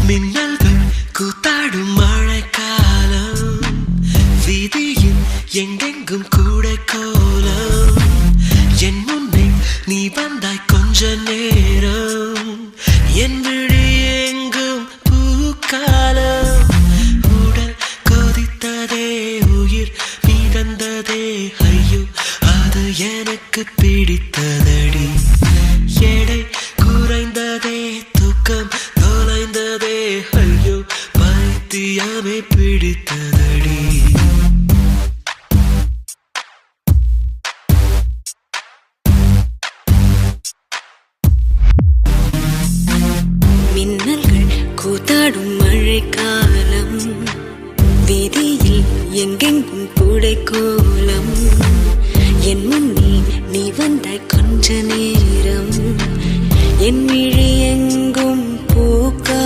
மின்னல்கள் கூத்தாடும் மழைக்காலம் வீதியில் எங்கெங்கும் கூட கோலம் என் முன்னே நீ வந்தாய் கொஞ்ச நேரம் என் விழி எங்கும் பூக்காலம் உடல் கொதித்ததே உயிர் மிதந்ததே ஐயோ அது எனக்கு பிடித்ததடி எடை குறைந்ததே தூக்கம் தொலைந்ததே ஐயோ பைத்தியமே பிடித்ததடி மின்னல்கள் கூத்தாடும் மழைக்காலம்